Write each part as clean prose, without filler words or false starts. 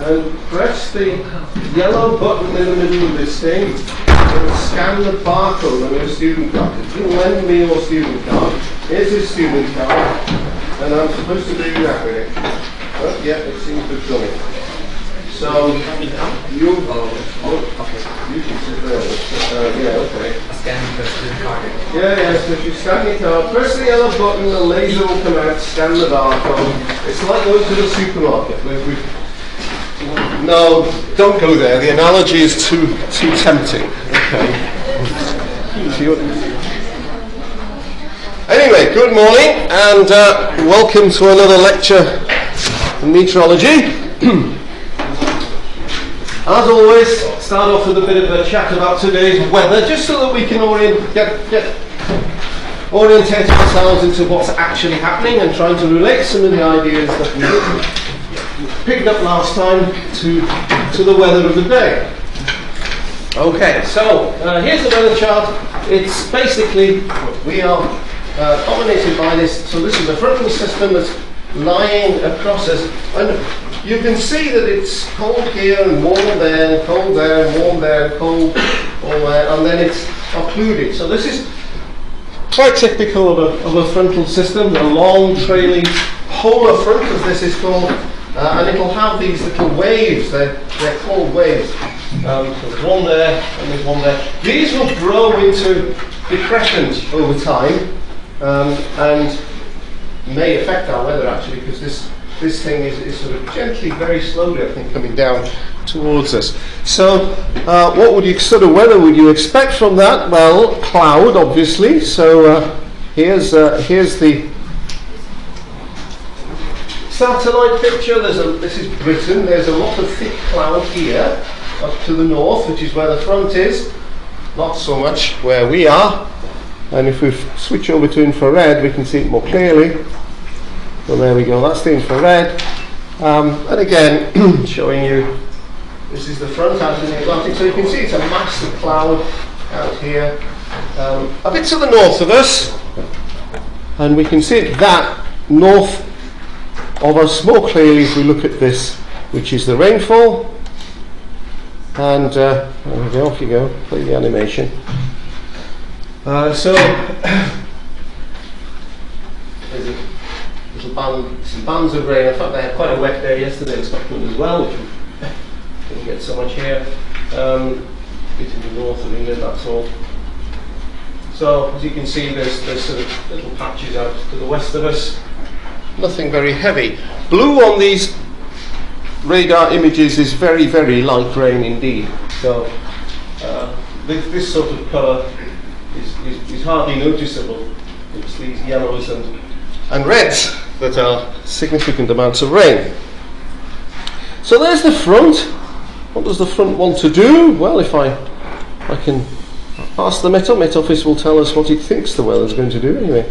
and press the yellow button in the middle of this thing and scan the barcode on your student card. It didn't lend me your student card. Here's his student card, and I'm supposed to do that with it. But yeah, it seems to have done it. So you can sit there. Yeah, okay. Scan the student card. Yeah, so if you scan your card, press the yellow button, the laser will come out, scan the barcode. It's like going to the supermarket. No, don't go there. The analogy is too tempting. Okay. Anyway, good morning and welcome to another lecture in meteorology. As always, start off with a bit of a chat about today's weather, just so that we can orientate ourselves into what's actually happening and trying to relate some of the ideas that we picked up last time to the weather of the day. Okay, so here's the weather chart. It's basically, we are dominated by this, so this is the frontal system that's lying across us, and you can see that it's cold here and warm there, and cold there, and warm there, and cold all there, and then it's occluded. So this is quite typical of a frontal system, a long trailing polar front, as this is called, and it'll have these little waves. They're called waves. So there's one there and there's one there. These will grow into depressions over time, and may affect our weather actually, because this thing is sort of gently, very slowly, I think, coming down towards us. So what sort of weather would you expect from that? Well, cloud, obviously. So here's the satellite picture. This is Britain. There's a lot of thick cloud here up to the north, which is where the front is. Not so much where we are. And if we switch over to infrared, we can see it more clearly. So there we go, that's the infrared. And again, showing you, this is the front out in the Atlantic. So you can see it's a mass of cloud out here, a bit to the north of us. And we can see it that north of us more clearly if we look at this, which is the rainfall. And there we go, off you go, play the animation. So there's a little some bands of rain. In fact, they had quite a wet day yesterday in Scotland as well, which we didn't get so much here. A bit in the north of England, that's all. So as you can see, there's sort of little patches out to the west of us. Nothing very heavy. Blue on these radar images is very, very light rain indeed. So this sort of colour is hardly noticeable. It's these yellows and reds that are significant amounts of rain. So there's the front. What does the front want to do? Well, if I can ask the Met Office will tell us what it thinks the weather's going to do anyway.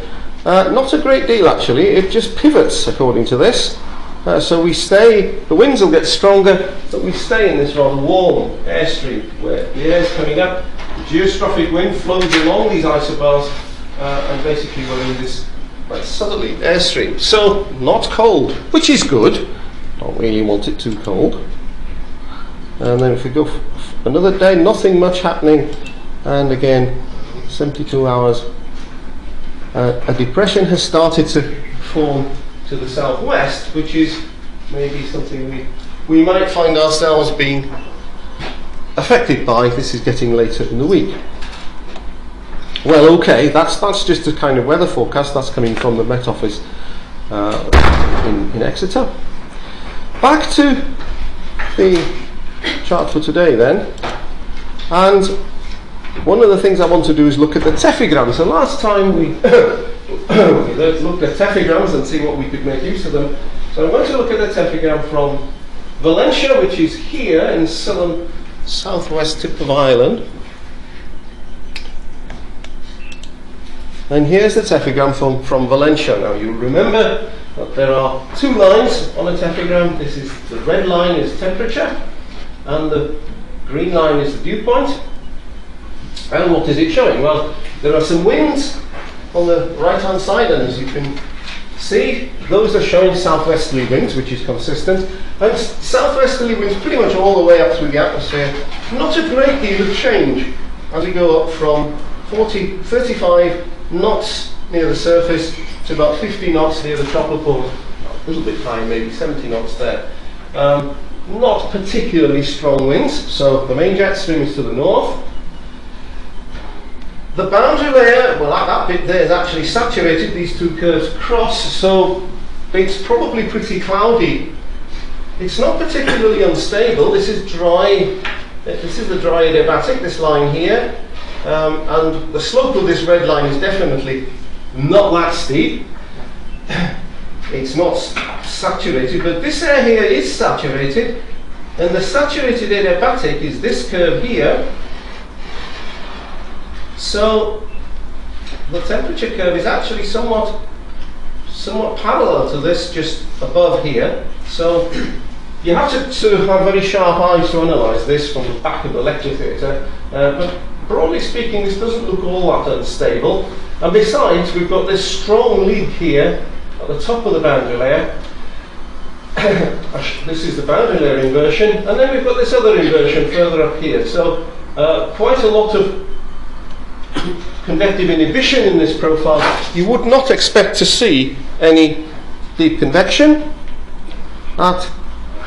Not a great deal actually. It just pivots according to this. So we stay, the winds will get stronger, but we stay in this rather warm airstream where the air is coming up. The geostrophic wind flows along these isobars, and basically we're in this quite southerly airstream. So not cold, which is good. Don't really want it too cold. And then if we go another day, nothing much happening, and again 72 hours. A depression has started to form to the southwest, which is maybe something we might find ourselves being affected by. This is getting later in the week. Well, okay, that's just a kind of weather forecast. That's coming from the Met Office in Exeter. Back to the chart for today then. And one of the things I want to do is look at the tephigrams. So last time we looked at tephigrams and see what we could make use of them. So I'm going to look at the tephigram from Valentia, which is here in southern southwest tip of Ireland. And here's the tephigram from Valentia. Now you'll remember that there are two lines on a tephigram. This is the red line is temperature, and the green line is the dew point. And what is it showing? Well, there are some winds on the right hand side, and as you can see, those are showing southwesterly winds, which is consistent, and southwesterly winds pretty much all the way up through the atmosphere. Not a great deal of change as we go up from 35 knots near the surface to about 50 knots near the tropical, a little bit high, maybe 70 knots there. Not particularly strong winds, so the main jet stream is to the north. The boundary layer, well, that bit there is actually saturated, these two curves cross, so it's probably pretty cloudy. It's not particularly unstable. This is dry, this is the dry adiabatic, this line here, and the slope of this red line is definitely not that steep. It's not saturated, but this area here is saturated, and the saturated adiabatic is this curve here. So the temperature curve is actually somewhat parallel to this, just above here. So you have to sort of have very sharp eyes to analyse this from the back of the lecture theatre. But broadly speaking, this doesn't look all that unstable. And besides, we've got this strong lead here at the top of the boundary layer. This is the boundary layer inversion, and then we've got this other inversion further up here. So quite a lot of convective inhibition in this profile. You would not expect to see any deep convection at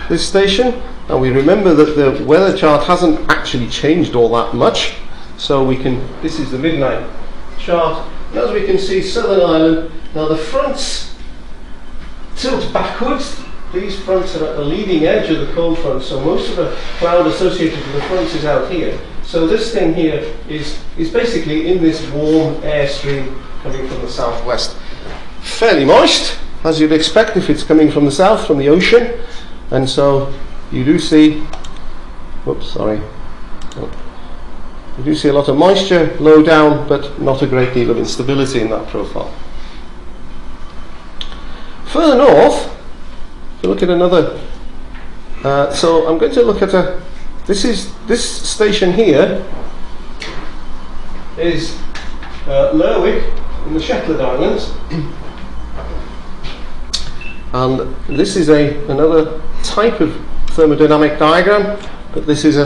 this station, and we remember that the weather chart hasn't actually changed all that much, so we can, this is the midnight chart, and as we can see, Southern Ireland, now the fronts tilt backwards. These fronts are at the leading edge of the cold front, so most of the cloud associated with the fronts is out here. So this thing here is basically in this warm air stream coming from the southwest. Fairly moist, as you'd expect if it's coming from the south, from the ocean. And so you do see, whoops, sorry. You do see a lot of moisture low down, but not a great deal of instability in that profile. Further north, if you look at another, so I'm going to look at this station here is Lerwick in the Shetland Islands, and this is another type of thermodynamic diagram, but this is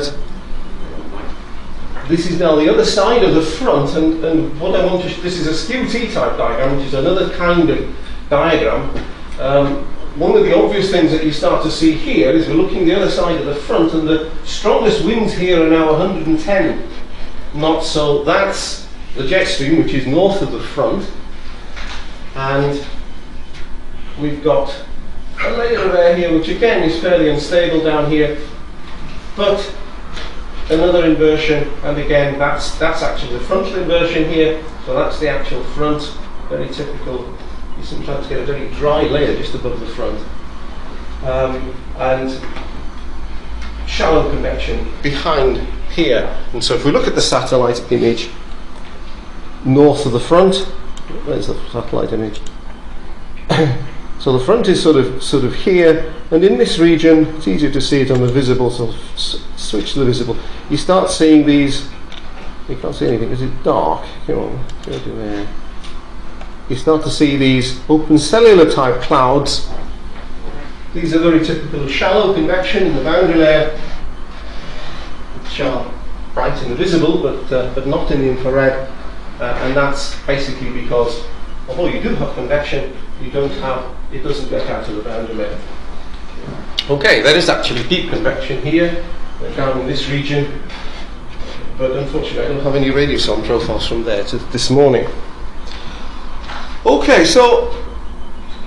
now the other side of the front, and what I want to, this is a skew T type diagram, which is another kind of diagram. One of the obvious things that you start to see here is we're looking the other side of the front, and the strongest winds here are now 110 knots, so that's the jet stream, which is north of the front, and we've got a layer of air here, which again is fairly unstable down here, but another inversion, and again that's actually the frontal inversion here, so that's the actual front, very typical. You sometimes get a very dry layer just above the front, and shallow convection behind here. And so if we look at the satellite image north of the front, where's the satellite image? So the front is sort of here, and in this region, it's easier to see it on the visible, so switch to the visible. You start seeing these, you can't see anything because it's dark. Come on, go to there. You start to see these open cellular type clouds. These are very typical of shallow convection in the boundary layer, which are bright in the visible, but not in the infrared. And that's basically because, although you do have convection, it doesn't get out of the boundary layer. Okay, there is actually deep convection here, down in this region, but unfortunately I don't have any radiosonde profiles from there to this morning. Okay, so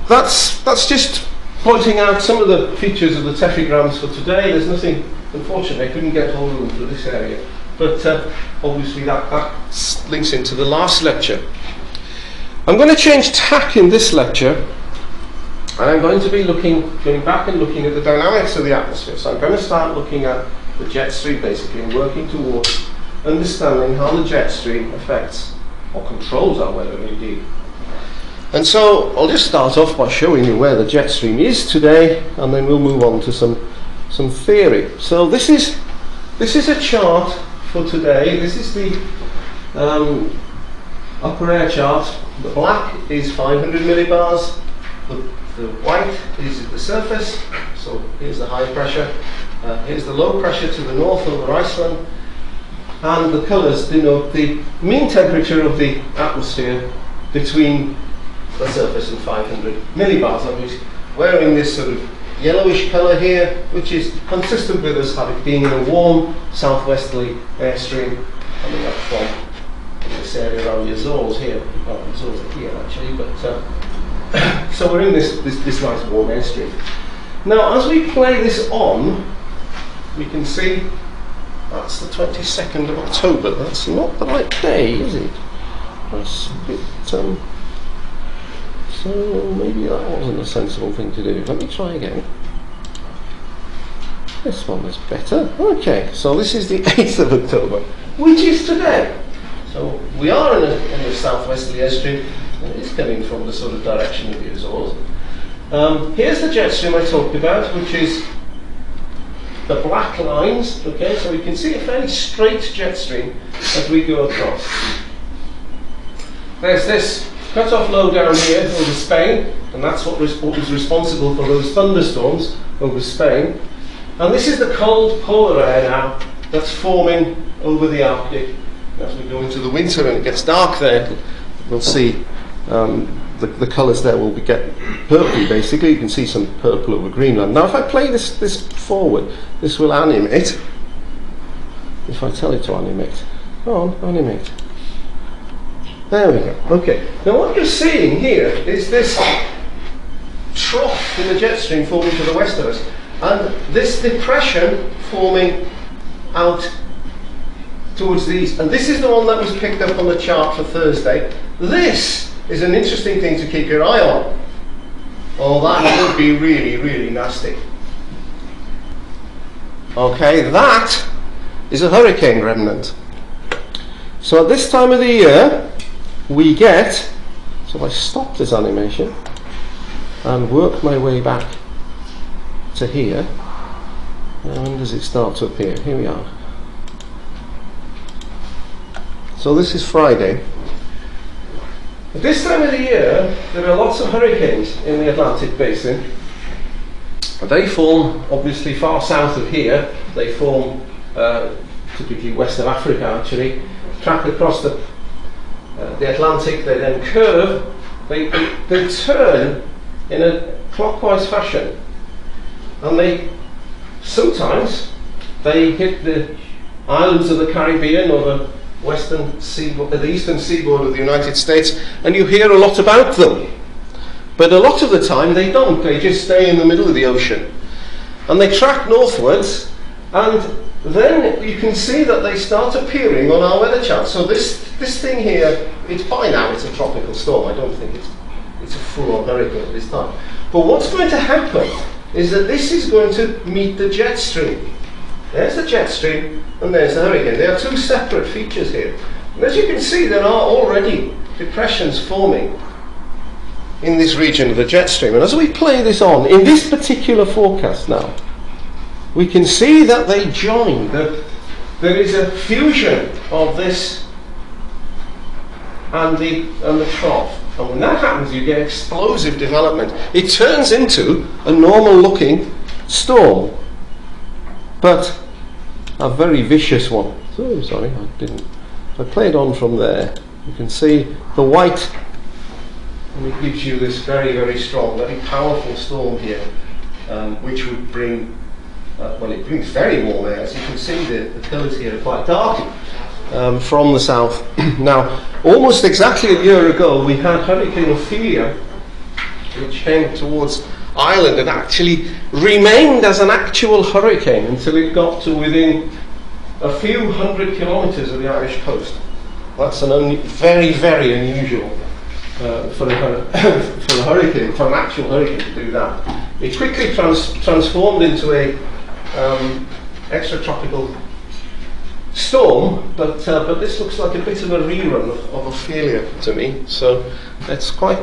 that's just pointing out some of the features of the tephigrams for today. There's nothing, unfortunately, I couldn't get hold of them for this area, but obviously that links into the last lecture. I'm going to change tack in this lecture, and I'm going to be going back and looking at the dynamics of the atmosphere. So I'm going to start looking at the jet stream basically and working towards understanding how the jet stream affects or controls our weather indeed. And so I'll just start off by showing you where the jet stream is today, and then we'll move on to some theory. So this is a chart for today. This is the upper air chart. The black is 500 millibars, the white is at the surface, so here's the high pressure, here's the low pressure to the north over Iceland, and the colours denote the mean temperature of the atmosphere between the surface and 500 millibars. I'm wearing this sort of yellowish colour here, which is consistent with us having been in a warm southwesterly airstream coming up from this area around the Azores here. Oh, the Azores are here actually, but so we're in this nice warm airstream. Now, as we play this on, we can see that's the 22nd of October. That's not the right day, is it? That's a bit, so maybe that wasn't a sensible thing to do. Let me try again. This one is better. Okay, so this is the 8th of October, which is today. So we are in a southwesterly airstream, and it is coming from the sort of direction of the Azores. Here's the jet stream I talked about, which is the black lines. Okay, so we can see a fairly straight jet stream as we go across. There's this cut-off low down here over Spain, and that's what was responsible for those thunderstorms over Spain. And this is the cold polar air now that's forming over the Arctic. As we go into the winter and it gets dark there, we'll see the colours there will get purpley basically. You can see some purple over Greenland. Now if I play this forward, this will animate. If I tell it to animate. Go on, animate. There we go. Okay. Now what you're seeing here is this trough in the jet stream forming to the west of us, and this depression forming out towards the east. And this is the one that was picked up on the chart for Thursday. This is an interesting thing to keep your eye on. Oh, that would be really, really nasty. Okay, that is a hurricane remnant. So at this time of the year, we get, so if I stop this animation and work my way back to here, when does it start to appear? Here we are. So this is Friday. At this time of the year, there are lots of hurricanes in the Atlantic basin. They form obviously far south of here. They form typically west of Africa actually, track across the Atlantic. They then curve, they turn in a clockwise fashion, and they sometimes they hit the islands of the Caribbean or the western seaboard, the eastern seaboard of the United States, and you hear a lot about them. But a lot of the time they don't. They just stay in the middle of the ocean, and they track northwards, and then you can see that they start appearing on our weather chart. So this thing here, by now it's a tropical storm. I don't think it's a full-on hurricane at this time. But what's going to happen is that this is going to meet the jet stream. There's the jet stream and there's the hurricane. They are two separate features here. And as you can see, there are already depressions forming in this region of the jet stream. And as we play this on, in this particular forecast now, we can see that they join. There is a fusion of this and the trough. And when that happens, you get explosive development. It turns into a normal looking storm, but a very vicious one. So sorry, I didn't. If I play it on from there, you can see the white, and it gives you this very, very strong, very powerful storm here, which would bring, well, it brings very warm air. As you can see, the colours here are quite dark from the south. Now, almost exactly a year ago, we had Hurricane Ophelia, which came towards Ireland and actually remained as an actual hurricane until it got to within a few hundred kilometres of the Irish coast. That's very, very unusual for a hurricane, for an actual hurricane to do that. It quickly transformed into a extratropical storm, but this looks like a bit of a rerun of Ophelia to me. So it's quite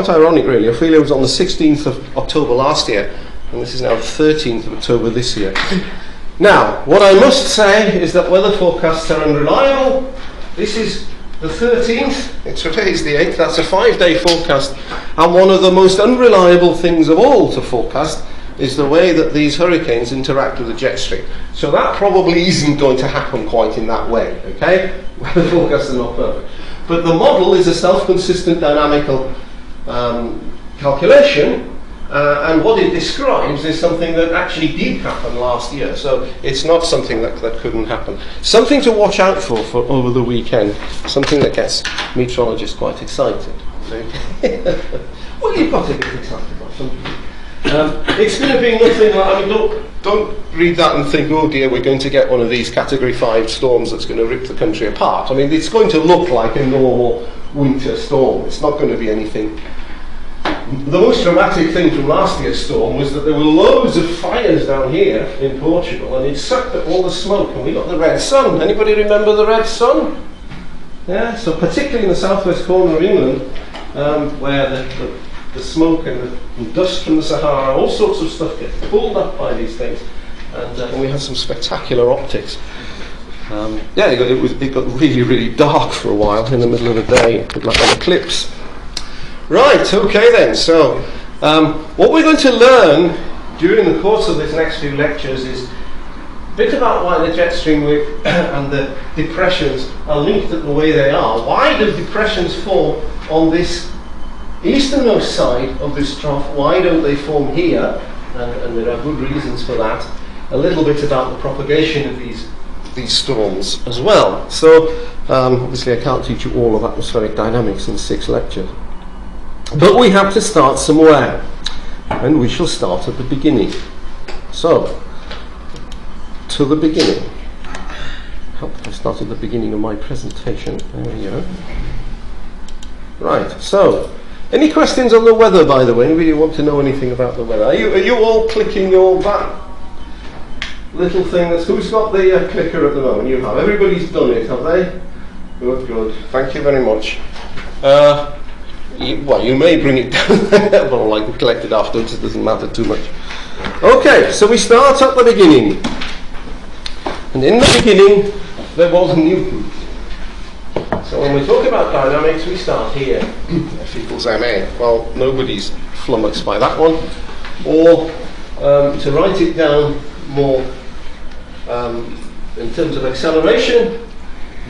ironic, really. Ophelia was on the 16th of October last year, and this is now the 13th of October this year. Now, what I must say is that weather forecasts are unreliable. This is the 13th, today's the 8th, that's a 5-day forecast, And one of the most unreliable things of all to forecast is the way that these hurricanes interact with the jet stream. So that probably isn't going to happen quite in that way, okay? The forecasts are not perfect. But the model is a self-consistent dynamical calculation, and what it describes is something that actually did happen last year. So it's not something that couldn't happen. Something to watch out for over the weekend, something that gets meteorologists quite excited. Well, you've got to get excited about something. It's going to be nothing like, I mean, don't read that and think, oh dear, we're going to get one of these Category 5 storms that's going to rip the country apart. I mean, it's going to look like a normal winter storm. It's not going to be anything. The most dramatic thing from last year's storm was that there were loads of fires down here in Portugal, and it sucked up all the smoke, and we got the red sun. Anybody remember the red sun? Yeah, so particularly in the southwest corner of England, where the smoke and the dust from the Sahara, all sorts of stuff gets pulled up by these things, and we had some spectacular optics. Yeah, it got really, really dark for a while in the middle of the day, like an eclipse. Right, okay then, so what we're going to learn during the course of these next few lectures is a bit about why the jet stream and the depressions are linked the way they are. Why do depressions form on this easternmost side of this trough? Why don't they form here? And there are good reasons for that. A little bit about the propagation of these storms as well. So obviously I can't teach you all of atmospheric dynamics in 6 lectures. But we have to start somewhere, and we shall start at the beginning. So, to the beginning. I start at the beginning of my presentation. There we go. Right, so, any questions on the weather, by the way? Anybody want to know anything about the weather? Are you all clicking all that little thing? Who's got the clicker at the moment? You have. Everybody's done it, have they? Good, good. Thank you very much. You may bring it down, but I like to collect it afterwards, it doesn't matter too much. Okay, so we start at the beginning. And in the beginning, there was Newton. So when we talk about dynamics, we start here. F equals ma. Well, nobody's flummoxed by that one. Or, to write it down more in terms of acceleration,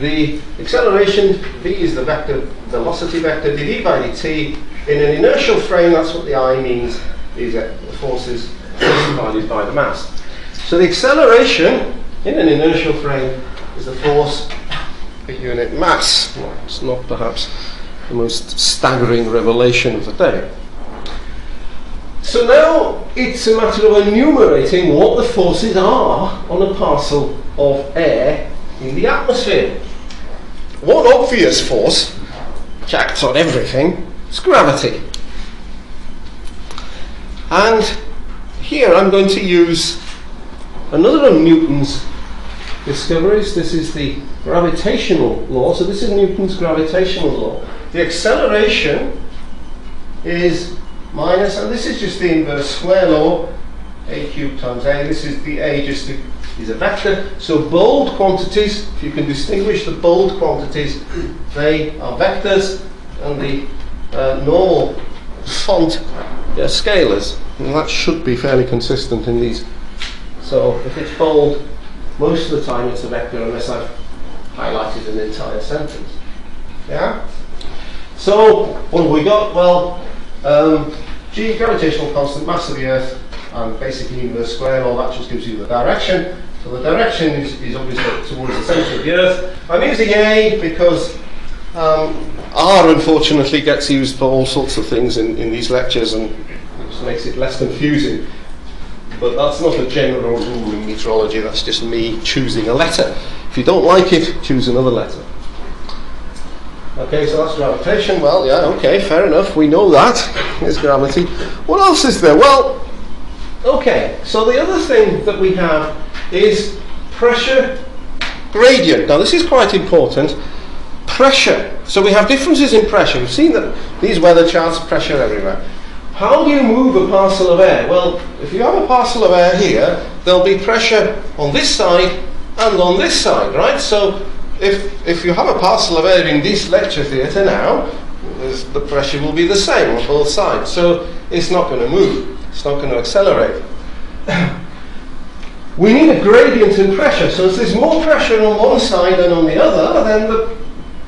the acceleration, v is the vector, velocity vector, dv by dt. In an inertial frame, that's what the I means, is that the force is divided by the mass. So the acceleration in an inertial frame is the force per unit mass. Well, it's not perhaps the most staggering revelation of the day. So now it's a matter of enumerating what the forces are on a parcel of air in the atmosphere. One obvious force, which acts on everything, is gravity. And here I'm going to use another of Newton's discoveries. This is the gravitational law. So this is Newton's gravitational law. The acceleration is minus, and this is just the inverse square law, a cubed times a. This is the a just is a vector. So bold quantities, if you can distinguish the bold quantities, they are vectors, and the normal font, they're scalars. And that should be fairly consistent in these. So if it's bold, most of the time it's a vector, unless I've highlighted an entire sentence. Yeah? So what have we got? Well, g, gravitational constant, mass of the Earth, and basically inverse square law, that just gives you the direction. So the direction is obviously towards the centre of the Earth. I'm using A because R unfortunately gets used for all sorts of things in these lectures, and it just makes it less confusing. But that's not a general rule in meteorology, that's just me choosing a letter. If you don't like it, choose another letter. Okay, so that's gravitation. Well, yeah, okay, fair enough, we know that. There's gravity. What else is there? Well, okay, so the other thing that we have is pressure gradient. Now this is quite important. Pressure. So we have differences in pressure. We've seen that these weather charts, pressure everywhere. How do you move a parcel of air? Well, if you have a parcel of air here, there'll be pressure on this side and on this side, right? So if you have a parcel of air in this lecture theatre now, the pressure will be the same on both sides. So it's not going to move. It's not going to accelerate. We need a gradient in pressure. So if there's more pressure on one side than on the other, then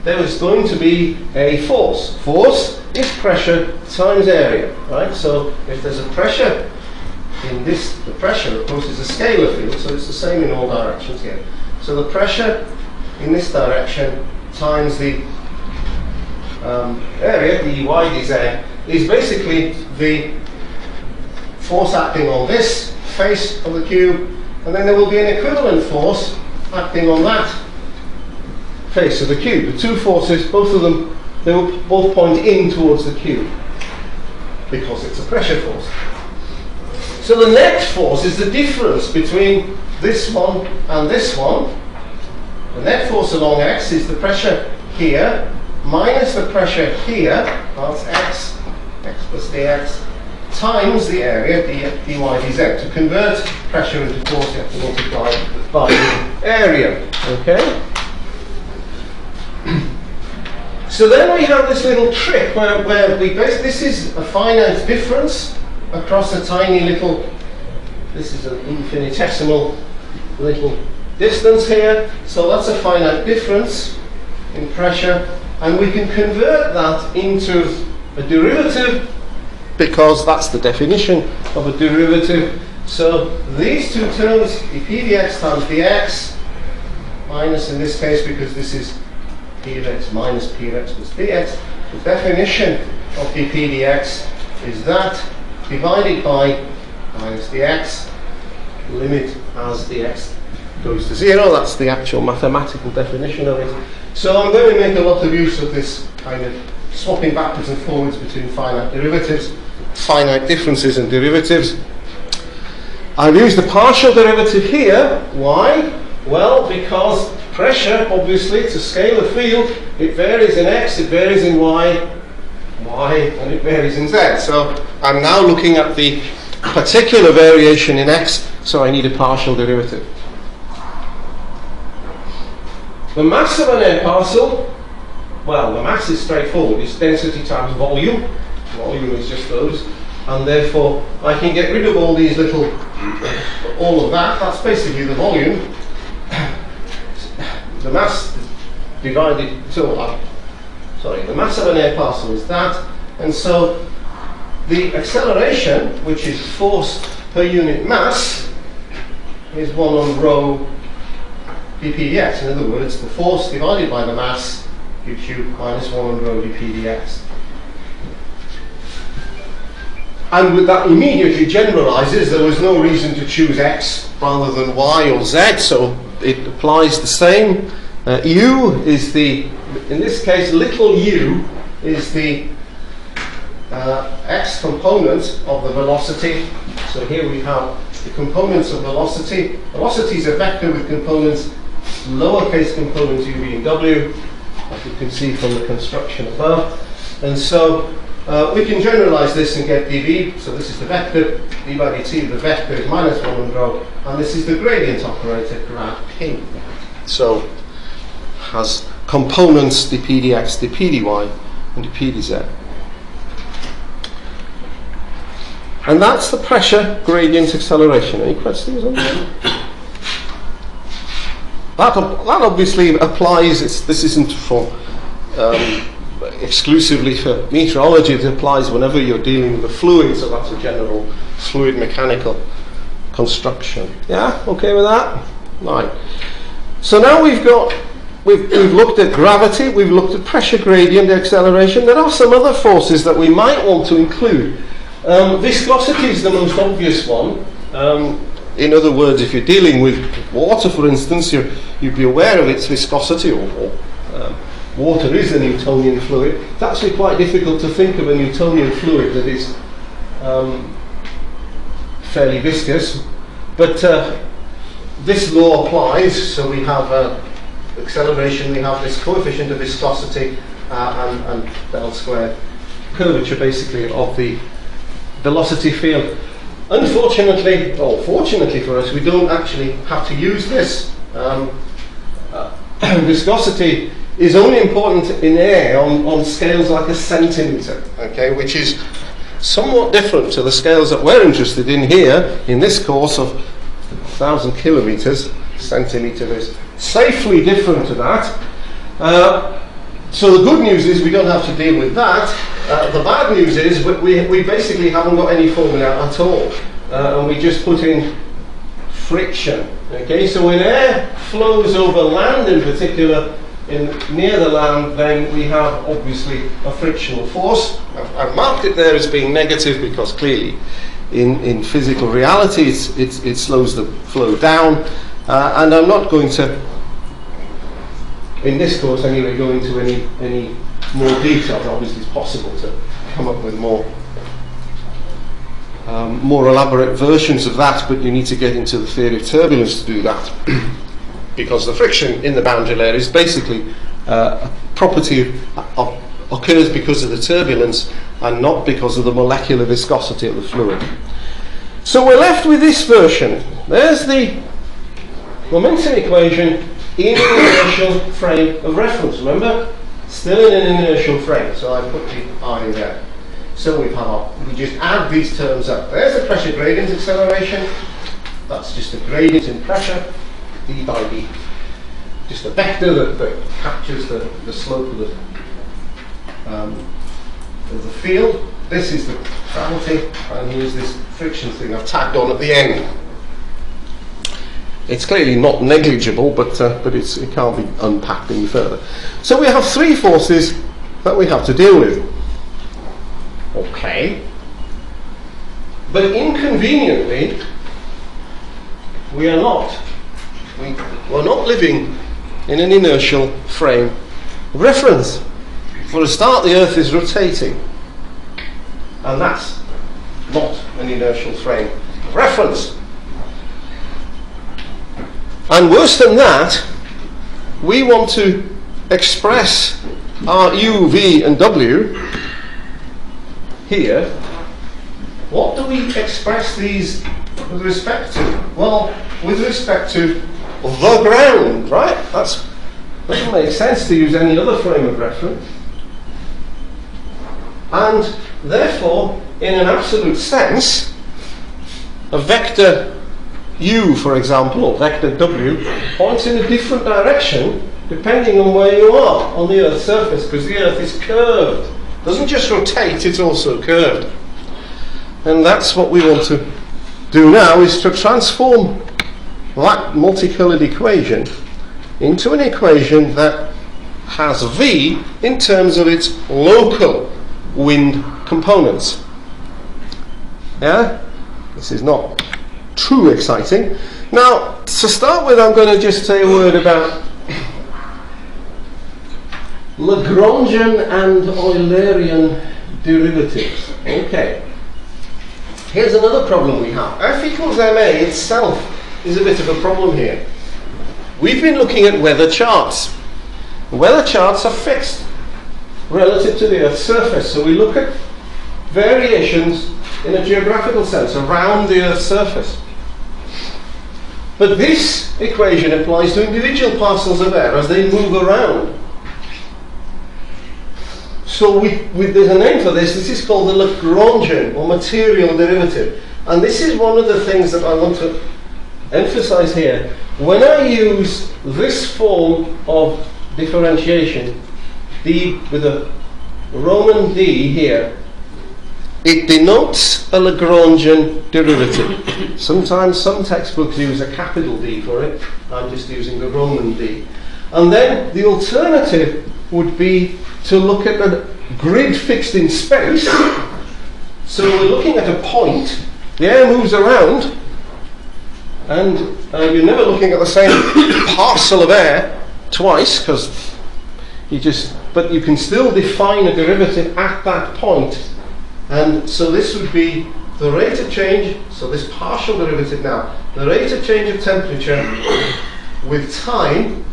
there is going to be a force. Force is pressure times area, right? So if there's a pressure in this, the pressure, of course, is a scalar field, so it's the same in all directions here. So the pressure in this direction times the area, dy dz, is basically the force acting on this face of the cube, and then there will be an equivalent force acting on that face of the cube. The two forces, both of them, they will both point in towards the cube because it's a pressure force. So the net force is the difference between this one and this one. The net force along x is the pressure here minus the pressure here, that's x plus dx, times the area dy dz. To convert pressure into force, you have to multiply by the area. Okay? So then we have this little trick where we base, this is a finite difference across a tiny little, this is an infinitesimal little distance here, so that's a finite difference in pressure, and we can convert that into a derivative because that's the definition of a derivative. So these two terms, dp dx times dx, minus in this case because this is p of x minus p of x plus dx, the definition of dp dx is that divided by minus dx, limit as dx goes to 0. That's the actual mathematical definition of it. So I'm going to make a lot of use of this kind of swapping backwards and forwards between finite derivatives, finite differences and derivatives. I've used the partial derivative here. Why? Well, because pressure, obviously, it's a scalar field. It varies in x, it varies in y, and it varies in z. So I'm now looking at the particular variation in x, so I need a partial derivative. The mass of an air parcel, well, the mass is straightforward. It's density times volume. Volume is just those. And therefore, I can get rid of all these little, all of that. That's basically the volume. The mass divided, the mass of an air parcel is that. And so the acceleration, which is force per unit mass, is 1 on rho dp dx. In other words, the force divided by the mass gives you minus 1 on rho dp dx. And with that immediately generalizes, there was no reason to choose x rather than y or z, so it applies the same. U is the, in this case, little u is the x component of the velocity. So here we have the components of velocity. Velocity is a vector with components, lowercase components u, v, and w, as you can see from the construction above. And so we can generalize this and get dv. So this is the vector, d by dt, the vector is minus 1 on rho, and this is the gradient operator, grad p. So has components dp dx, dp dy, and dp dz. And that's the pressure gradient acceleration. Any questions on that? That obviously applies, this isn't for exclusively for meteorology, it applies whenever you're dealing with a fluid, so that's a general fluid mechanical construction. Yeah, okay with that? Right. So now we've looked at gravity, we've looked at pressure gradient acceleration. There are some other forces that we might want to include. Viscosity is the most obvious one. In other words, if you're dealing with water, for instance, you'd be aware of its viscosity, or water is a Newtonian fluid. It's actually quite difficult to think of a Newtonian fluid that is fairly viscous, but this law applies. So we have acceleration, we have this coefficient of viscosity, and del squared curvature, basically, of the velocity field. Unfortunately, or fortunately for us, we don't actually have to use this. viscosity is only important in air on scales like a centimetre, okay, which is somewhat different to the scales that we're interested in here in this course of 1,000 kilometres. Centimetre is safely different to that. So the good news is we don't have to deal with that. The bad news is we basically haven't got any formula at all, and we just put in friction. Okay, so when air flows over land in particular, near the land, then we have obviously a frictional force. I've marked it there as being negative because clearly in physical reality it slows the flow down, and I'm not going to, in this course anyway, go into any more details. Obviously it's possible to come up with more elaborate versions of that, but you need to get into the theory of turbulence to do that. Because the friction in the boundary layer is basically a property occurs because of the turbulence and not because of the molecular viscosity of the fluid. So we're left with this version. There's the momentum equation in an inertial frame of reference. Remember? Still in an inertial frame. So I put the I there. So we just add these terms up. There's the pressure gradient acceleration. That's just a gradient in pressure. D by D, just a vector that captures the slope of the field. This is the gravity, and here's this friction thing I've tagged on at the end. It's clearly not negligible, but it can't be unpacked any further. So we have three forces that we have to deal with. Okay, but inconveniently, we're not living in an inertial frame of reference. For a start, the Earth is rotating, and that's not an inertial frame of reference. And worse than that, we want to express our U, V, and W here. What do we express these with respect to? Well, with respect to the ground, right? That doesn't make sense to use any other frame of reference. And therefore, in an absolute sense, a vector U, for example, or vector W, points in a different direction depending on where you are on the Earth's surface, because the Earth is curved. It doesn't just rotate, it's also curved. And that's what we want to do now, is to transform that multicoloured equation into an equation that has V in terms of its local wind components. Yeah? This is not too exciting. Now, to start with, I'm going to just say a word about Lagrangian and Eulerian derivatives. Okay. Here's another problem we have. F equals ma itself is a bit of a problem here. We've been looking at weather charts. Weather charts are fixed relative to the Earth's surface, so we look at variations in a geographical sense around the Earth's surface. But this equation applies to individual parcels of air as they move around. So there's a name for this. This is called the Lagrangian or material derivative. And this is one of the things that I want to emphasize here. When I use this form of differentiation, D with a Roman D here, it denotes a Lagrangian derivative. Sometimes some textbooks use a capital D for it. I'm just using the Roman D. And then the alternative would be to look at a grid fixed in space. So we're looking at a point, the air moves around, and you're never looking at the same parcel of air twice, but you can still define a derivative at that point. And so this would be the rate of change, so this partial derivative now, the rate of change of temperature with time.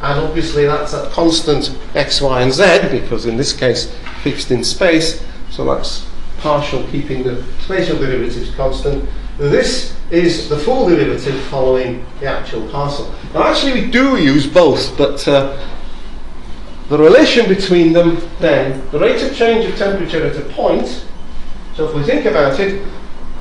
And obviously that's at constant x, y, and z, because in this case fixed in space, so that's partial, keeping the spatial derivatives constant. This is the full derivative following the actual parcel. Now actually we do use both, but the relation between them then, the rate of change of temperature at a point, so if we think about it,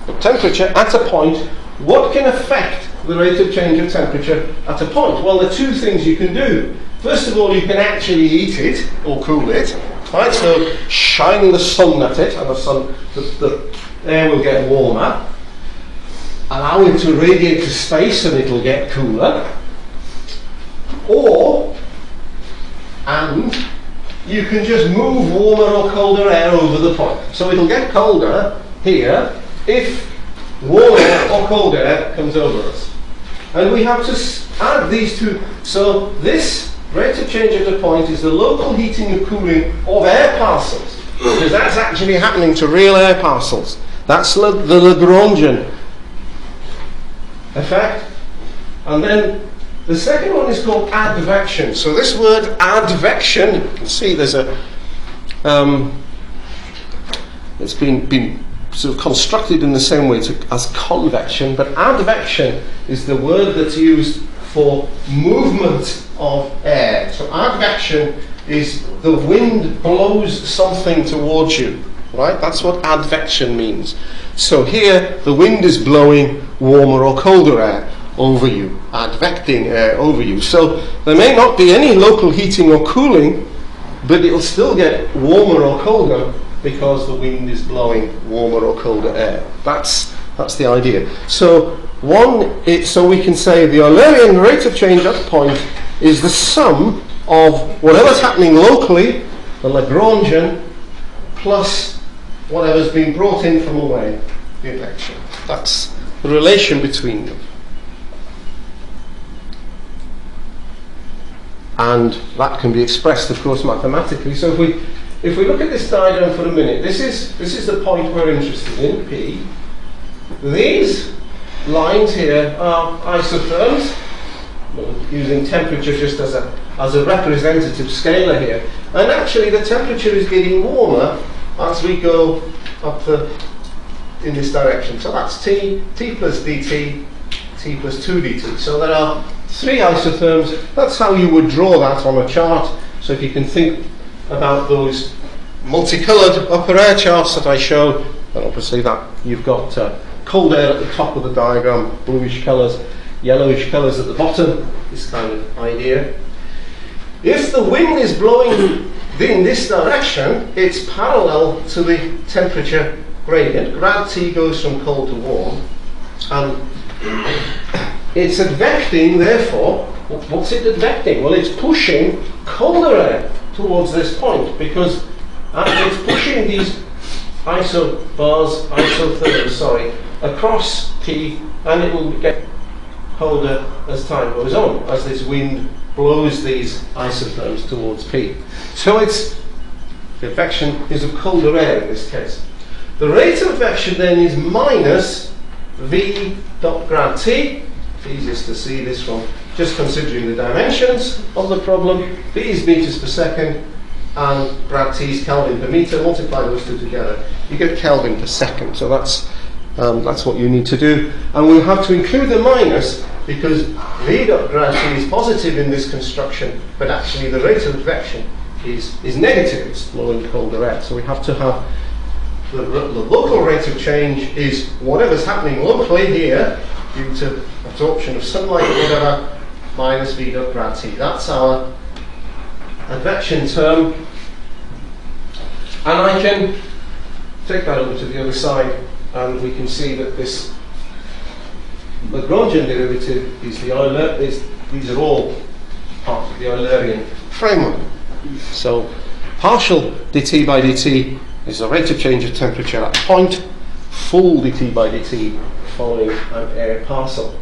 the temperature at a point, what can affect the rate of change of temperature at a point? Well, there are two things you can do. First of all, you can actually heat it or cool it, right? So shine the sun at it, and the air will get warmer. Allow it to radiate to space and it'll get cooler. And you can just move warmer or colder air over the point. So it'll get colder here if warmer or colder air comes over us. And we have to add these two. So this rate of change at a point is the local heating and cooling of air parcels. Because that's actually happening to real air parcels. That's the Lagrangian effect. And then the second one is called advection. So this word advection, you can see there's a it's been sort of constructed in the same way as convection, but advection is the word that's used for movement of air. So advection is the wind blows something towards you, right? That's what advection means. So here the wind is blowing warmer or colder air over you, advecting air over you. So there may not be any local heating or cooling, but it'll still get warmer or colder because the wind is blowing warmer or colder air. That's the idea. So so we can say the Eulerian rate of change at a point is the sum of whatever's happening locally, the Lagrangian, plus whatever's been brought in from away, the advection. That's the relation between them. And that can be expressed, of course, mathematically. So if we look at this diagram for a minute, this is the point we're interested in, P. These lines here are isotherms, using temperature just as a representative scalar here. And actually the temperature is getting warmer as we go up in this direction. So that's T plus dt, T plus 2 dt. So there are 3 isotherms. That's how you would draw that on a chart. So if you can think about those multicoloured upper air charts that I show, then obviously that you've got cold air at the top of the diagram, bluish colours, yellowish colours at the bottom, this kind of idea. If the wind is blowing in this direction, it's parallel to the temperature gradient. Grad T goes from cold to warm, and it's advecting, therefore, what's it advecting? Well, it's pushing colder air towards this point, because it's pushing these isotherms, across P, and it will get colder as time goes on, as this wind blows these isotherms towards P. So the advection is of colder air in this case. The rate of advection then is minus V dot grad T. It's easiest to see this from just considering the dimensions of the problem. V is meters per second, and grad T is Kelvin per meter. Multiply those two together, you get Kelvin per second. So that's what you need to do. And we'll have to include the minus because V dot grad T is positive in this construction, but actually the rate of advection is negative. It's blowing colder air. So we have to have the local rate of change is whatever's happening locally here due to absorption of sunlight or whatever, minus V dot grad T. That's our advection term. And I can take that over to the other side, and we can see that this Lagrangian derivative is these are all part of the Eulerian framework. So partial dt by dt is the rate of change of temperature at point, full dt by dt following an air parcel.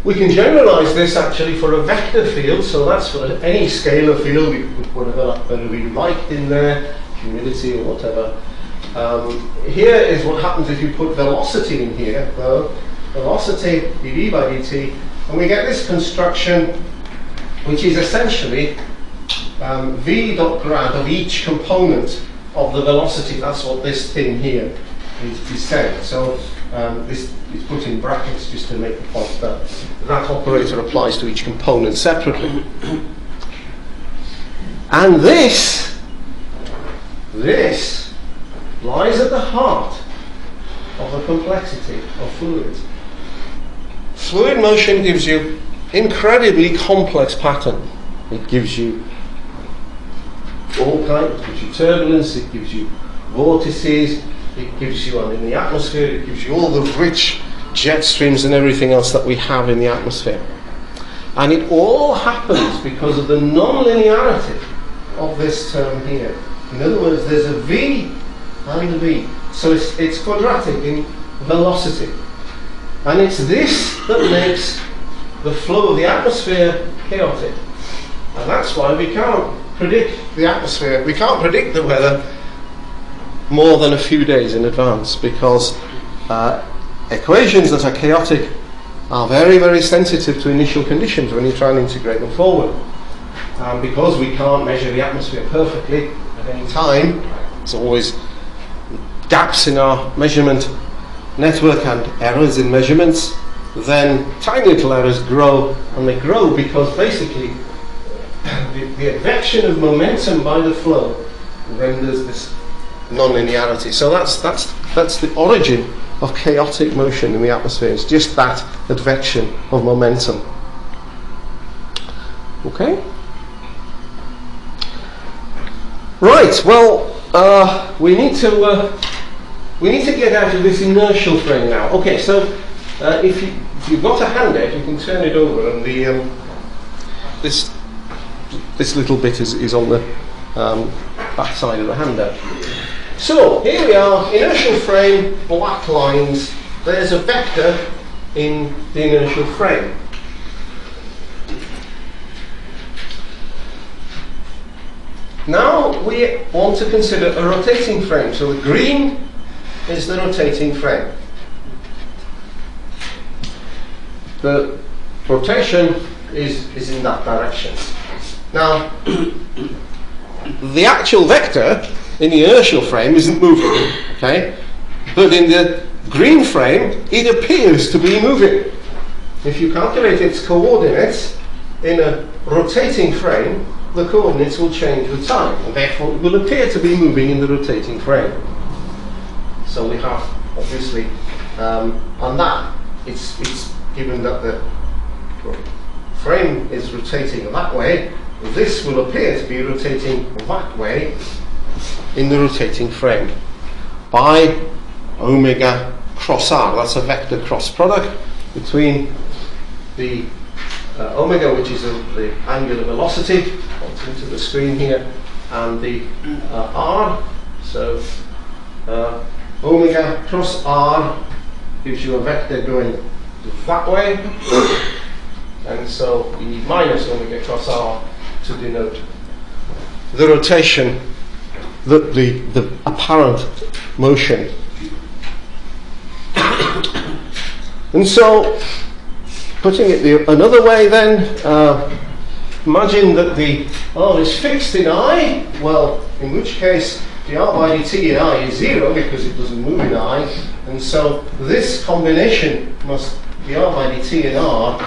We can generalize this actually for a vector field, so that's for any scalar field. We put whatever we liked in there, humidity or whatever. Here is what happens if you put velocity in here, though. Velocity dv by dt, and we get this construction, which is essentially v dot grad of each component of the velocity. That's what this thing here is said. So this is put in brackets just to make the point that that operator applies to each component separately. And this lies at the heart of the complexity of fluids. Fluid motion gives you incredibly complex pattern. It gives you all kinds, it gives you turbulence, it gives you vortices, it gives you, and in the atmosphere, it gives you all the rich jet streams and everything else that we have in the atmosphere. And it all happens because of the non-linearity of this term here. In other words, there's a V and a V. So it's quadratic in velocity. And it's this that makes the flow of the atmosphere chaotic. And that's why we can't predict the atmosphere, we can't predict the weather more than a few days in advance, because equations that are chaotic are very, very sensitive to initial conditions when you try and integrate them forward. And because we can't measure the atmosphere perfectly at any time, there's always gaps in our measurement network and errors in measurements, then tiny little errors grow, and they grow because basically the advection of momentum by the flow renders this non-linearity. So that's the origin of chaotic motion in the atmosphere. It's just that advection of momentum. Okay? Right, well, we need to get out of this inertial frame now. Okay, so if you've got a handout, you can turn it over, and this little bit is on the back side of the handout. So here we are, inertial frame, black lines. There's a vector in the inertial frame. Now we want to consider a rotating frame. So the green is the rotating frame. The rotation is in that direction. Now, the actual vector in the inertial frame isn't moving, okay? But in the green frame, it appears to be moving. If you calculate its coordinates in a rotating frame, the coordinates will change with time, and therefore it will appear to be moving in the rotating frame. So we have, obviously, on that, it's given that the frame is rotating that way, this will appear to be rotating that way in the rotating frame by omega cross r. That's a vector cross product between the omega, which is the angular velocity, points into the screen here, and the r. So omega cross r gives you a vector going that way, and so we need minus omega cross r to denote the rotation, the apparent motion. And so, putting it another way then, imagine that the r is fixed in I, well, in which case the r by dt in I is 0 because it doesn't move in I, and so this combination must, the r by dt in r,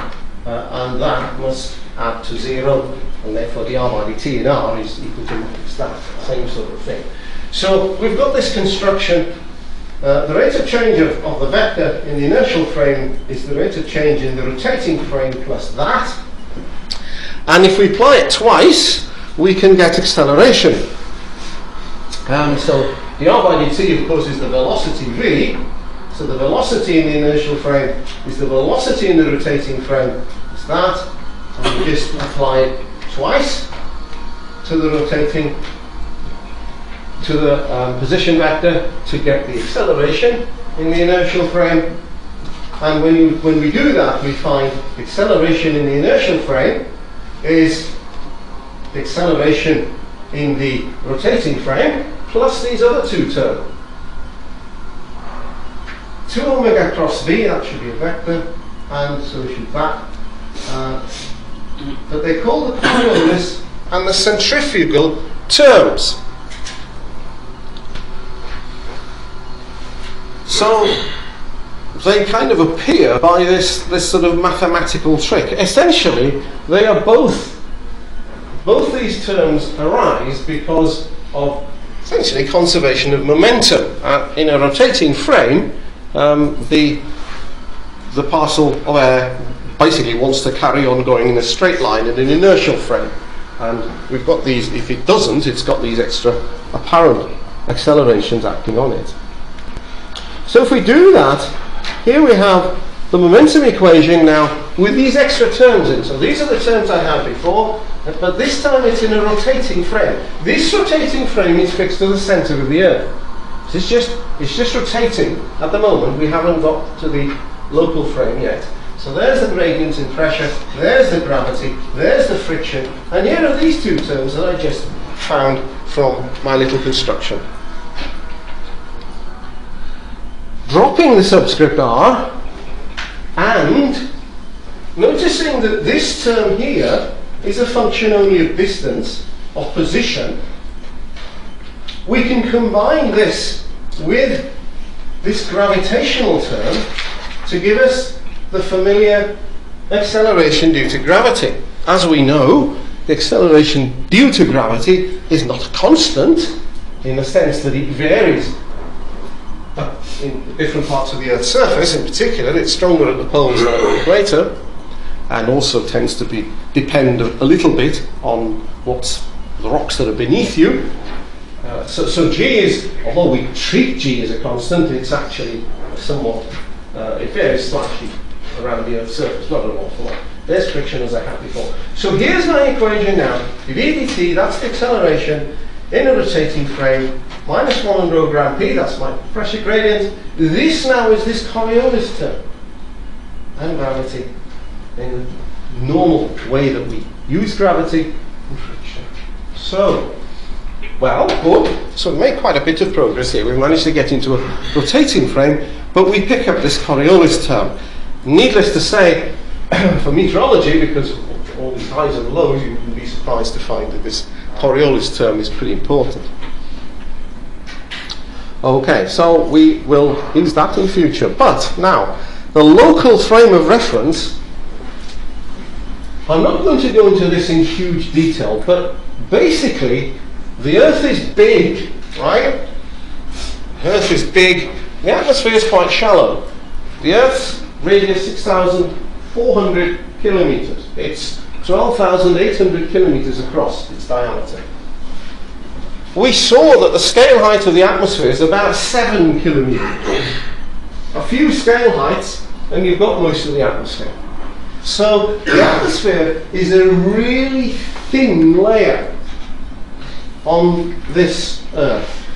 and that must add to 0, and therefore the r by dt in r is equal to minus that, same sort of thing. So we've got this construction. The rate of change of the vector in the inertial frame is the rate of change in the rotating frame plus that. And if we apply it twice, we can get acceleration. So the r by dt, of course, is the velocity v. So the velocity in the inertial frame is the velocity in the rotating frame. It's that. And we just apply it twice to the rotating, to the position vector to get the acceleration in the inertial frame. And when we do that, we find the acceleration in the inertial frame is the acceleration in the rotating frame plus these other two terms. 2 omega cross v, that should be a vector, and so should that. But they call the Coriolis and the centrifugal terms. So they kind of appear by this sort of mathematical trick. Essentially, they are both these terms arise because of essentially conservation of momentum. In a rotating frame, the parcel of air basically wants to carry on going in a straight line in an inertial frame. And we've got these, if it doesn't, it's got these extra apparent accelerations acting on it. So if we do that, here we have the momentum equation now with these extra terms in. So these are the terms I had before, but this time it's in a rotating frame. This rotating frame is fixed to the centre of the Earth. So it's just rotating at the moment. We haven't got to the local frame yet. So there's the gradient in pressure, there's the gravity, there's the friction, and here are these two terms that I just found from my little construction. Dropping the subscript r, and noticing that this term here is a function only of distance, of position, we can combine this with this gravitational term to give us the familiar acceleration due to gravity. As we know, the acceleration due to gravity is not a constant in the sense that it varies in different parts of the Earth's surface. In particular, it's stronger at the poles than at the equator, and also tends to depend a little bit on what's the rocks that are beneath you. So G is, although we treat G as a constant, it's actually somewhat, it varies slightly around the Earth's surface, not an awful lot. There's friction as I had before. So here's my equation now. dV dt, that's the acceleration in a rotating frame, minus 1 under gram P, that's my pressure gradient. This now is this Coriolis term, and gravity in the normal way that we use gravity and friction. So, well, good. So we made quite a bit of progress here. We've managed to get into a rotating frame, but we pick up this Coriolis term. Needless to say, for meteorology, because of all these highs and lows, you can be surprised to find that this Coriolis term is pretty important. Okay, so we will use that in future. But now, the local frame of reference, I'm not going to go into this in huge detail, but basically, the Earth is big, right? The Earth is big. The atmosphere is quite shallow. The Earth's radius 6,400 kilometers. It's 12,800 kilometers across its diameter. We saw that the scale height of the atmosphere is about 7 kilometers. A few scale heights, and you've got most of the atmosphere. So the atmosphere is a really thin layer on this Earth.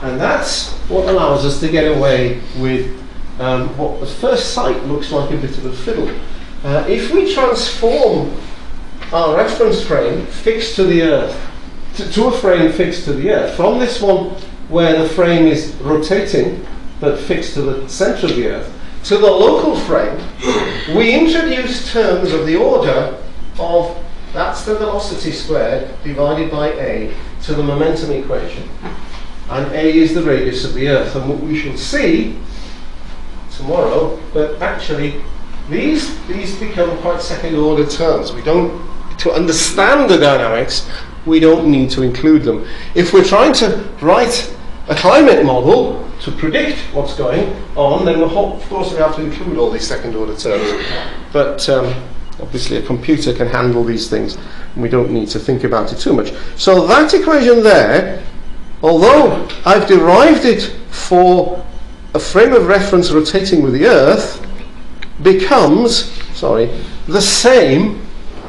And that's what allows us to get away with what at first sight looks like a bit of a fiddle. If we transform our reference frame fixed to the Earth to a frame fixed to the Earth, from this one where the frame is rotating but fixed to the centre of the Earth, to the local frame, we introduce terms of the order of, that's the velocity squared divided by a, to the momentum equation. And a is the radius of the Earth. And what we shall see tomorrow, but actually these become quite second order terms. We don't, to understand the dynamics, we don't need to include them. If we're trying to write a climate model to predict what's going on, then of course we have to include all these second order terms. But obviously a computer can handle these things, and we don't need to think about it too much. So that equation there, although I've derived it for a frame of reference rotating with the Earth, becomes, the same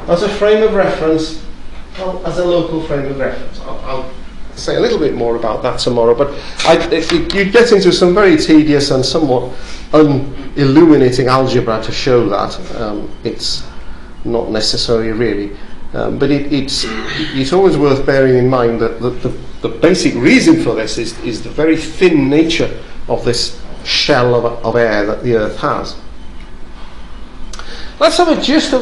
as a frame of reference, as a local frame of reference. I'll say a little bit more about that tomorrow, but you get into some very tedious and somewhat unilluminating algebra to show that. It's not necessary really, but it's always worth bearing in mind that the basic reason for this is the very thin nature of this shell of air that the Earth has. Let's have just a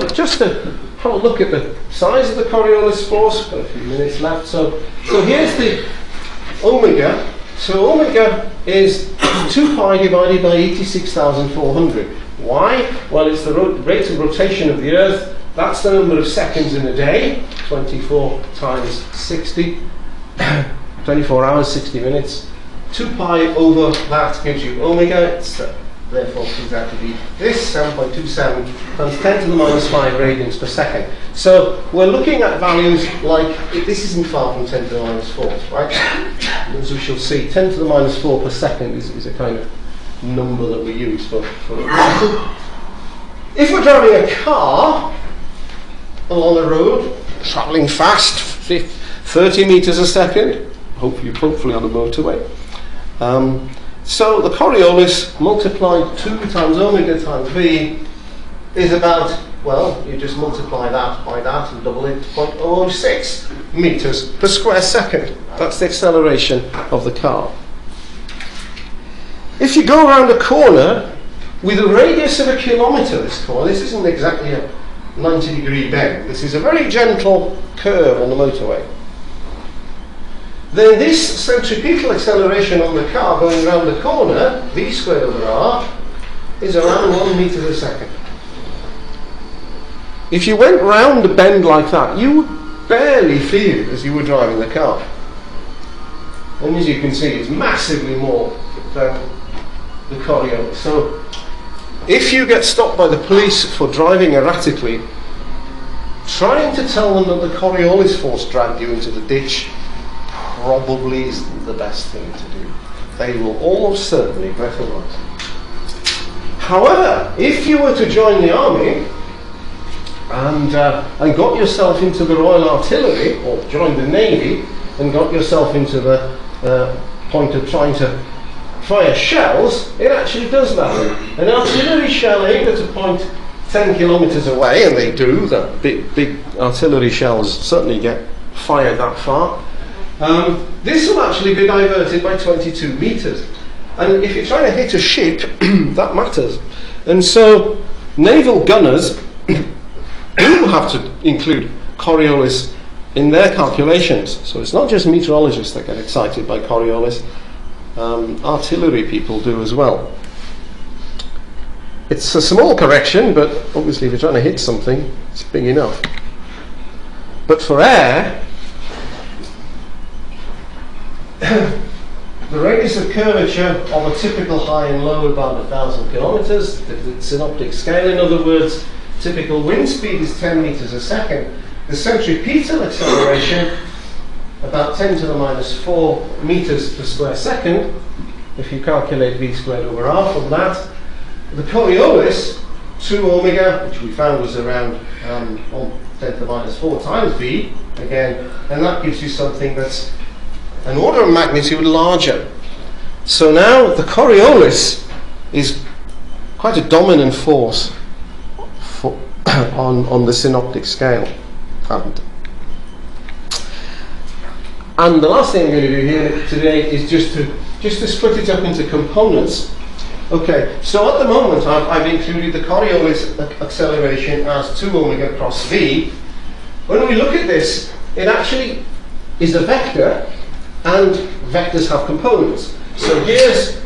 look at the size of the Coriolis force. Got a few minutes left. So here's the omega So omega is 2 pi divided by 86,400. Why? Well, it's the rate of rotation of the Earth. That's the number of seconds in a day. 24 times 60. 24 hours, 60 minutes. 2 pi over that gives you omega. It's therefore turns out to be this 7.27 times 10 to the minus 5 radians per second. So we're looking at values like, this isn't far from 10 to the minus 4, right? As we shall see, 10 to the minus 4 per second is a kind of number that we use for if we're driving a car along the road, travelling fast, 30 meters a second, hopefully on a motorway. So the Coriolis multiplied 2 times omega times v is about, well, you just multiply that by that and double it, 0.006 meters per square second. That's the acceleration of the car. If you go around a corner with a radius of a kilometre, this isn't exactly a 90-degree bend, this is a very gentle curve on the motorway, then this centripetal acceleration on the car going around the corner, v squared over r, is around 1 meter a second. If you went round a bend like that, you would barely feel it as you were driving the car. And as you can see, it's massively more than the Coriolis. So if you get stopped by the police for driving erratically, trying to tell them that the Coriolis force dragged you into the ditch probably isn't the best thing to do. They will almost certainly recognise. However, if you were to join the army and got yourself into the Royal Artillery, or joined the Navy and got yourself into the point of trying to fire shells, it actually does matter. An artillery shell aimed at a point 10 kilometres away, and they do, that big artillery shells certainly get fired that far. This will actually be diverted by 22 metres. And if you're trying to hit a ship, that matters. And so naval gunners do have to include Coriolis in their calculations. So it's not just meteorologists that get excited by Coriolis, artillery people do as well. It's a small correction, but obviously if you're trying to hit something, it's big enough. But for air, the radius of curvature of a typical high and low about 1,000 kilometres, the synoptic scale in other words, typical wind speed is 10 metres a second. The centripetal acceleration, about 10 to the minus 4 metres per square second, if you calculate v squared over r from that. The Coriolis, 2 omega, which we found was around 10 to the minus 4 times v, again, and that gives you something that's an order of magnitude larger. So now the Coriolis is quite a dominant force on the synoptic scale. And the last thing I'm going to do here today is just to split it up into components. Okay, so at the moment I've included the Coriolis acceleration as 2 omega cross v. When we look at this, it actually is a vector, and vectors have components. So here's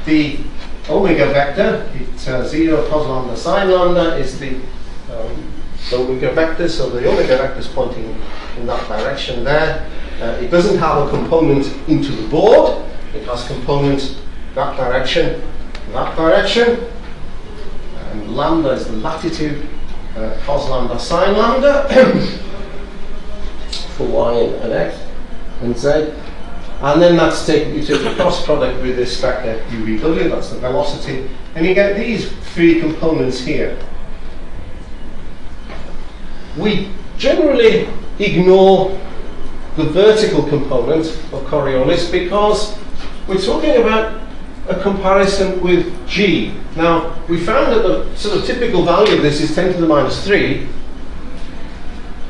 the omega vector. It's 0 cos lambda sine lambda is the omega vector, so the omega vector is pointing in that direction there. It doesn't have a component into the board. It has components that direction, and lambda is the latitude, cos lambda sine lambda for y and x and z. And then that's taken you to the cross product with this vector UVW, that's the velocity, and you get these 3 components here. We generally ignore the vertical component of Coriolis because we're talking about a comparison with g. Now, we found that the sort of typical value of this is 10 to the minus 3,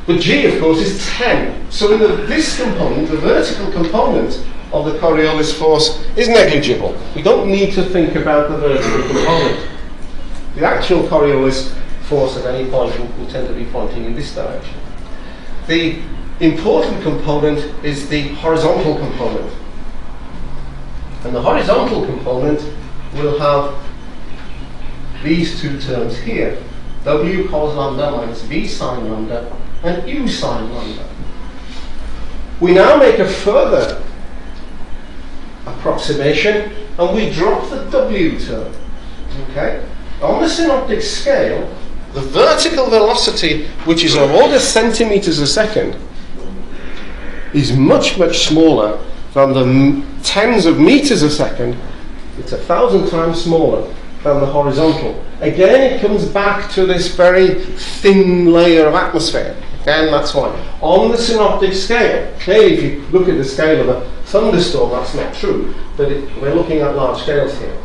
but g, of course, is 10. So in this component, the vertical component of the Coriolis force is negligible. We don't need to think about the vertical component. The actual Coriolis force at any point will tend to be pointing in this direction. The important component is the horizontal component. And the horizontal component will have these two terms here. W cos lambda minus V sine lambda and U sine lambda. We now make a further approximation and we drop the W term. Okay? On the synoptic scale, the vertical velocity, which is of order centimeters a second, is much, much smaller than the tens of meters a second. It's 1,000 times smaller than the horizontal. Again, it comes back to this very thin layer of atmosphere. Again, that's why. On the synoptic scale, clearly if you look at the scale of a thunderstorm, that's not true. But we're looking at large scales here.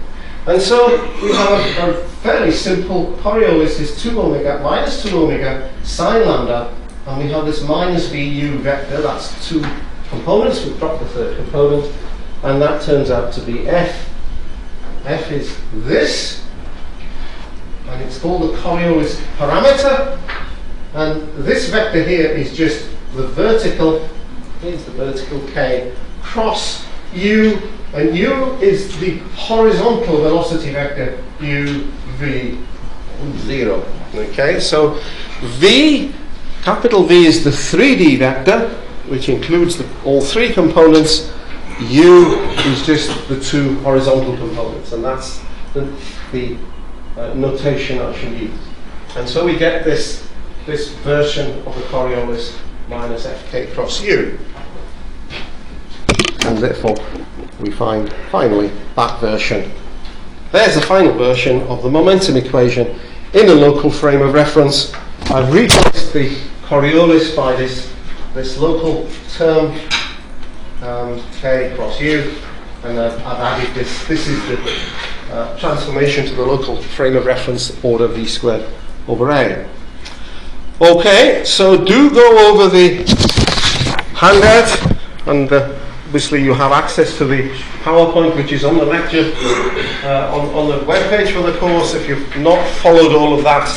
And so we have a fairly simple Coriolis is 2 omega minus 2 omega sine lambda, and we have this minus VU vector. That's two components. We've dropped the third component, and that turns out to be F. F is this, and it's called the Coriolis parameter. And this vector here is just the vertical, here's the vertical K, cross U, and U is the horizontal velocity vector U, V, 0. Okay, so V, capital V is the 3D vector, which includes all three components. U is just the two horizontal components, and that's the notation I should use. And so we get this version of the Coriolis minus Fk cross U. And therefore, we find, finally, that version. There's the final version of the momentum equation in a local frame of reference. I've replaced the Coriolis by this local term, K cross U, and I've added this. This is the transformation to the local frame of reference order V squared over A. Okay, so do go over the handout, and obviously you have access to the PowerPoint, which is on the lecture, on the webpage for the course. If you've not followed all of that,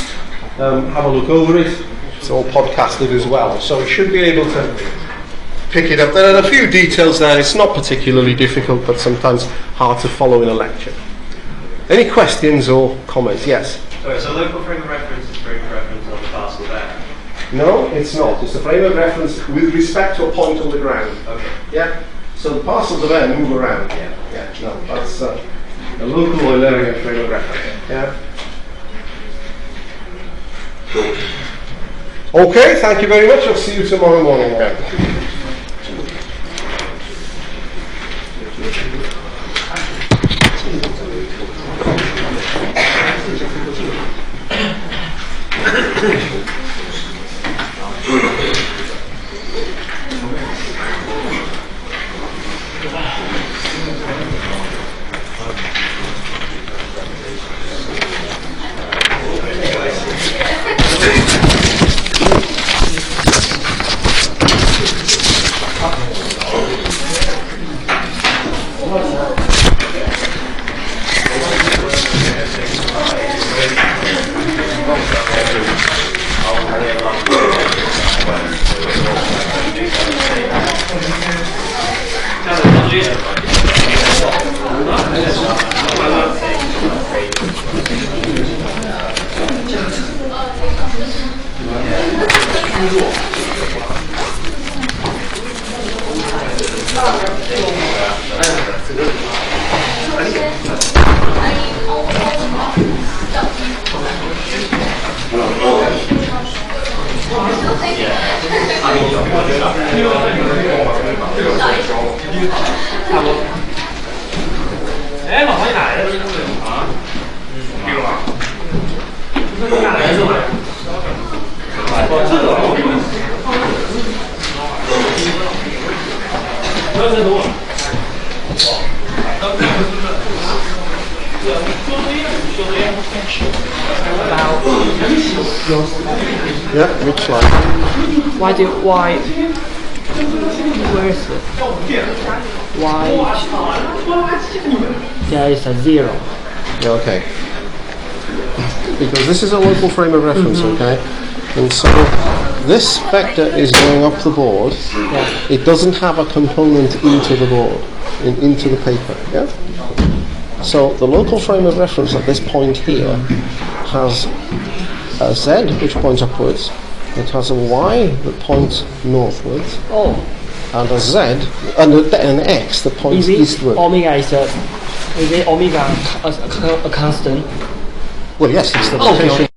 have a look over it. It's all podcasted as well, so you should be able to pick it up. There are a few details there. It's not particularly difficult, but sometimes hard to follow in a lecture. Any questions or comments? Yes? Sorry, so local frame of reference is frame of reference on the parcel there? No, it's not. It's a frame of reference with respect to a point on the ground. Okay. Yeah? So the parcels of air move around. Yeah. No, that's a local Eulerian frame of reference. Yeah? Okay, thank you very much. I'll see you tomorrow morning again. Yeah, which slide? Why? Where is it? Why? There is a 0. Yeah, okay. Because this is a local frame of reference, okay? And so this vector is going up the board, Yeah. it doesn't have a component into the board, into the paper. Yeah. So the local frame of reference at this point here has a z which points upwards. It has a y that points northwards, Oh, and a z and an x that points is it eastward. omega is it omega a constant? Well, yes, it's the Okay, rotation. okay.